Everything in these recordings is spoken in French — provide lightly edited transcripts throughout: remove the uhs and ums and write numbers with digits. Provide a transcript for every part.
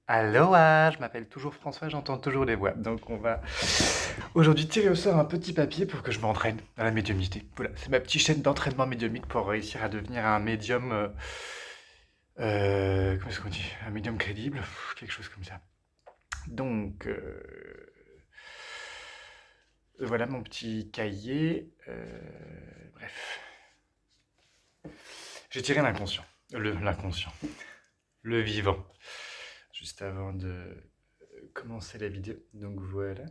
Aloha, je m'appelle toujours François, j'entends toujours les voix. Donc on va aujourd'hui tirer au sort un petit papier pour que je m'entraîne à la médiumnité. Voilà, c'est ma petite chaîne d'entraînement médiumnique pour réussir à devenir un médium, comment est-ce qu'on dit? Un médium crédible, quelque chose comme ça. Donc voilà mon petit cahier. Bref, j'ai tiré l'inconscient, l'inconscient, le vivant, juste avant de commencer la vidéo. Donc voilà.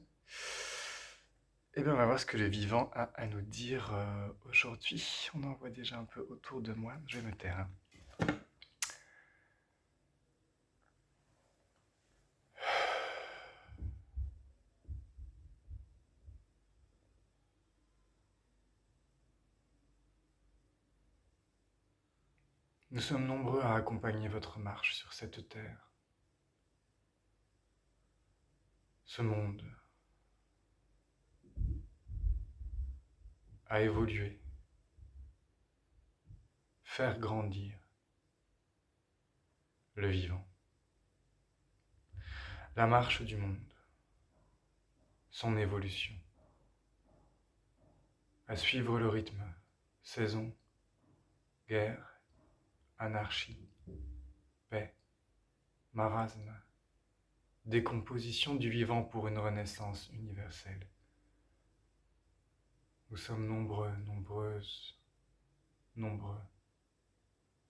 Eh bien, on va voir ce que le vivant a à nous dire aujourd'hui. On en voit déjà un peu autour de moi. Je vais me taire, hein. Nous sommes nombreux à accompagner votre marche sur cette terre. Ce monde a évolué, faire grandir le vivant. La marche du monde, son évolution, à suivre le rythme, saison, guerre, anarchie, paix, marasme, décomposition du vivant pour une renaissance universelle. Nous sommes nombreux, nombreuses, nombreux,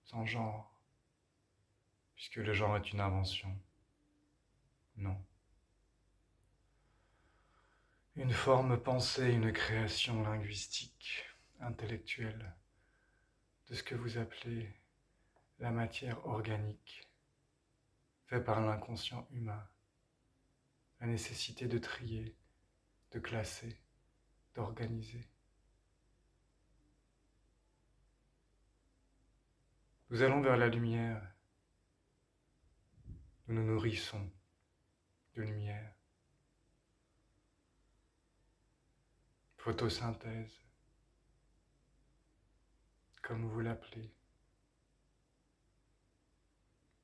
sans genre, puisque le genre est une invention. Non. Une forme pensée, une création linguistique, intellectuelle, de ce que vous appelez la matière organique, fait par l'inconscient humain, la nécessité de trier, de classer, d'organiser. Nous allons vers la lumière, nous nous nourrissons de lumière. Photosynthèse, comme vous l'appelez.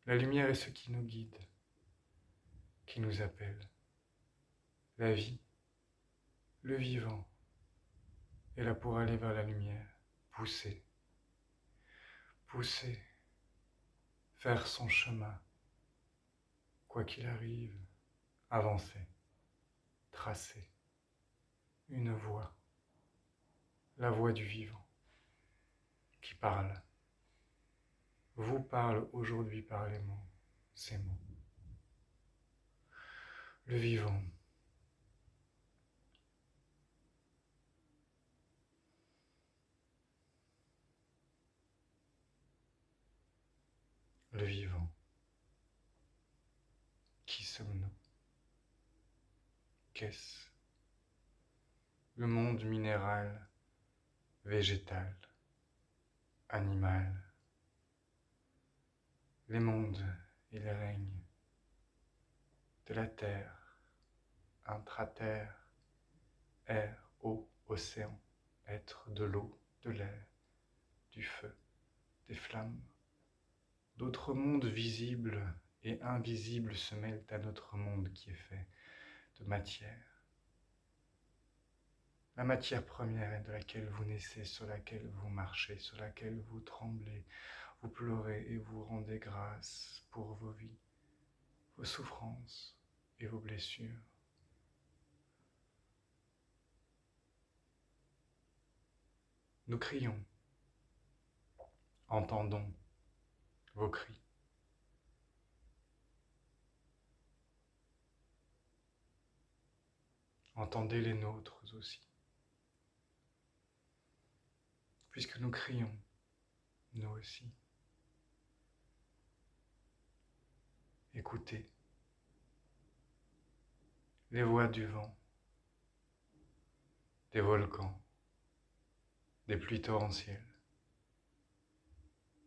La lumière est ce qui nous guide, qui nous appelle. La vie, le vivant, est là pour aller vers la lumière, pousser, pousser, faire son chemin, quoi qu'il arrive, avancer, tracer une voie, la voie du vivant, qui parle, vous parle aujourd'hui par les mots, ces mots. Le vivant. Le vivant. Qui sommes-nous? Qu'est-ce? Le monde minéral, végétal, animal, les mondes et les règnes de la terre, intra-terre, air, eau, océan, être de l'eau, de l'air, du feu, des flammes. D'autres mondes visibles et invisibles se mêlent à notre monde qui est fait de matière. La matière première de laquelle vous naissez, sur laquelle vous marchez, sur laquelle vous tremblez, vous pleurez et vous rendez grâce pour vos vies, vos souffrances et vos blessures. Nous crions, entendons vos cris. Entendez les nôtres aussi. Puisque nous crions, nous aussi. Écoutez les voix du vent, des volcans, des pluies torrentielles.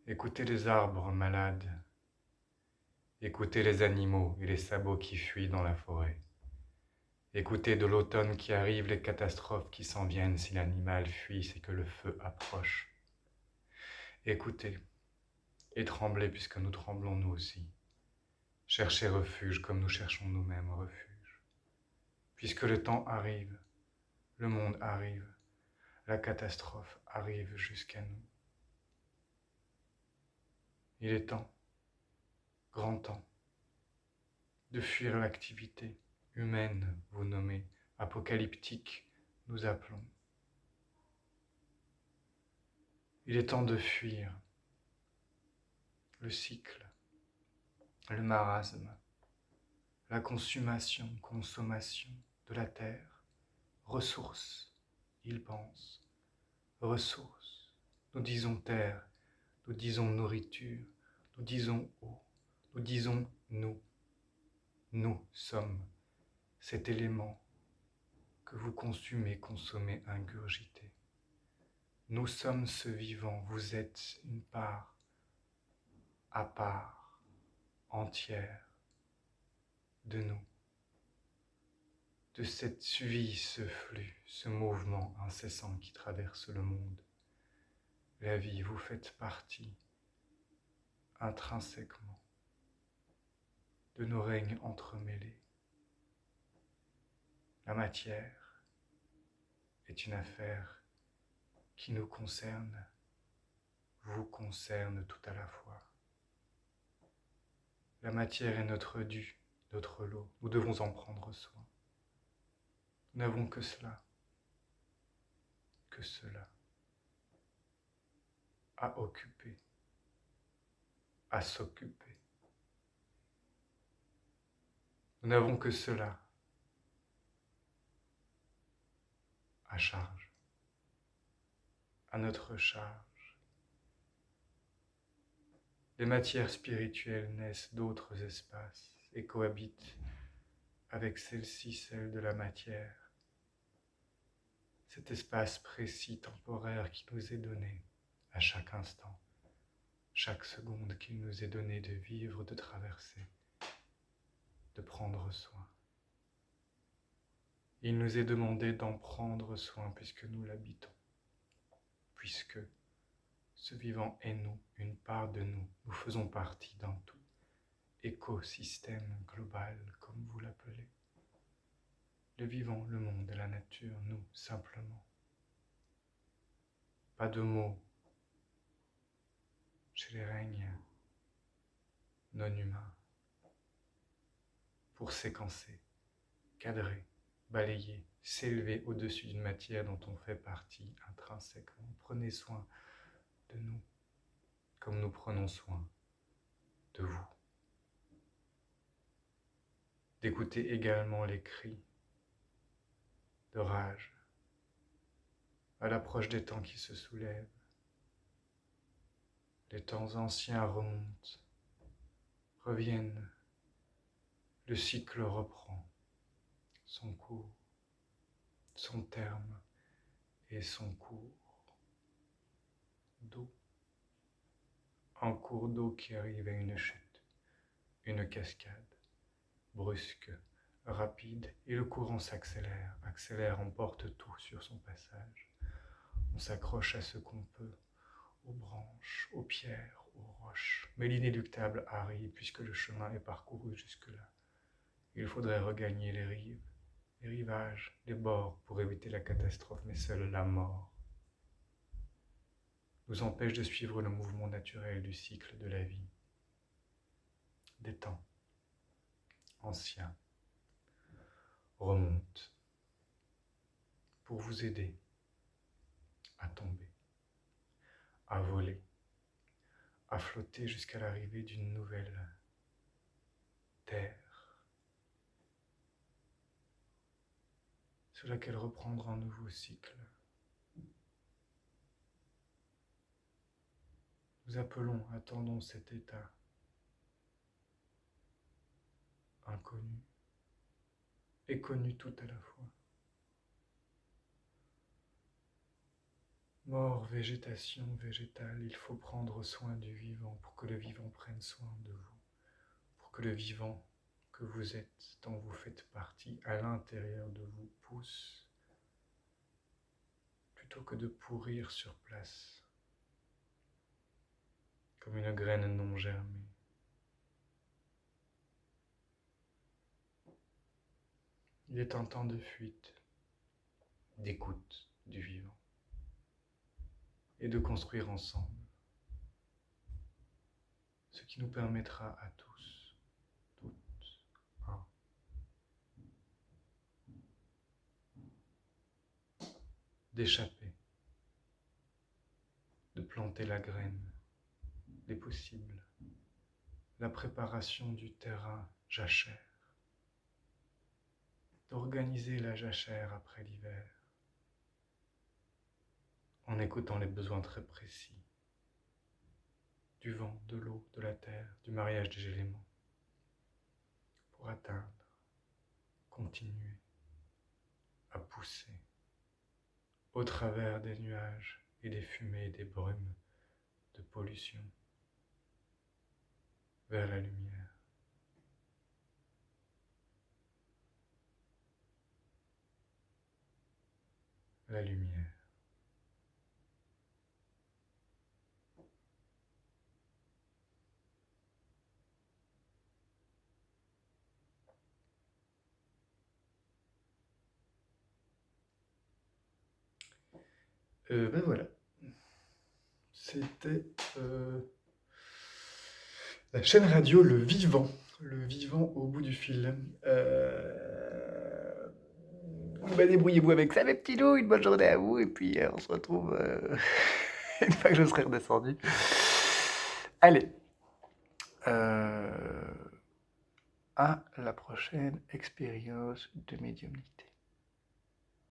Écoutez les arbres malades. Écoutez les animaux et les sabots qui fuient dans la forêt. Écoutez de l'automne qui arrive les catastrophes qui s'en viennent si l'animal fuit, c'est que le feu approche. Écoutez et tremblez puisque nous tremblons nous aussi. chercher refuge comme nous cherchons nous-mêmes refuge. Puisque le temps arrive, le monde arrive, la catastrophe arrive jusqu'à nous. Il est temps, grand temps, de fuir l'activité humaine, vous nommez, apocalyptique, nous appelons. Il est temps de fuir le cycle, le marasme, la consommation de la terre, ressources, il pense, ressources. Nous disons terre, nous disons nourriture, nous disons eau, nous disons nous. Nous sommes cet élément que vous consumez, consommez, ingurgitez. Nous sommes ce vivant, vous êtes une part à part, entière de nous, de cette vie, ce flux, ce mouvement incessant qui traverse le monde. La vie, vous faites partie intrinsèquement de nos règnes entremêlés. La matière est une affaire qui nous concerne, vous concerne tout à la fois. La matière est notre dû, notre lot, nous devons en prendre soin. Nous n'avons que cela à occuper, à s'occuper. Nous n'avons que cela à charge, à notre charge. Les matières spirituelles naissent d'autres espaces et cohabitent avec celle-ci, celle de la matière. Cet espace précis, temporaire qui nous est donné à chaque instant, chaque seconde qu'il nous est donné de vivre, de traverser, de prendre soin. Il nous est demandé d'en prendre soin puisque nous l'habitons, puisque ce vivant est nous, une part de nous, nous faisons partie d'un tout, écosystème global comme vous l'appelez. Le vivant, le monde, la nature, nous, simplement. Pas de mots chez les règnes non humains pour séquencer, cadrer, balayer, s'élever au-dessus d'une matière dont on fait partie intrinsèquement. Prenez soin de nous comme nous prenons soin de vous. D'écouter également les cris de rage à l'approche des temps qui se soulèvent. Les temps anciens remontent, reviennent, le cycle reprend son cours, son terme et son cours d'eau. Un cours d'eau qui arrive à une chute, une cascade, brusque, rapide, et le courant s'accélère, emporte tout sur son passage. On s'accroche à ce qu'on peut, aux branches, aux pierres, aux roches, mais l'inéluctable arrive puisque le chemin est parcouru jusque-là. Il faudrait regagner les rives, les rivages, les bords pour éviter la catastrophe, mais seule la mort nous empêche de suivre le mouvement naturel du cycle de la vie, des temps anciens remontent pour vous aider à tomber, à voler, à flotter jusqu'à l'arrivée d'une nouvelle terre sur laquelle reprendre un nouveau cycle. Nous appelons, attendons cet état inconnu et connu tout à la fois. Mort, végétation, végétale, il faut prendre soin du vivant pour que le vivant prenne soin de vous, pour que le vivant que vous êtes, dont vous faites partie, à l'intérieur de vous, pousse, plutôt que de pourrir sur place, comme une graine non germée. Il est un temps de fuite, d'écoute du vivant et de construire ensemble ce qui nous permettra à tous, toutes, un, d'échapper, de planter la graine des possibles, la préparation du terrain jachère, d'organiser la jachère après l'hiver, en écoutant les besoins très précis du vent, de l'eau, de la terre, du mariage des éléments, pour atteindre, continuer à pousser au travers des nuages et des fumées et des brumes de pollution vers la lumière. La lumière. Ben voilà. C'était la chaîne radio Le Vivant au bout du fil. Bah, débrouillez-vous avec ça, mes petits loups. Une bonne journée à vous. Et puis, on se retrouve une fois que je serai redescendu. Allez. À la prochaine expérience de médiumnité.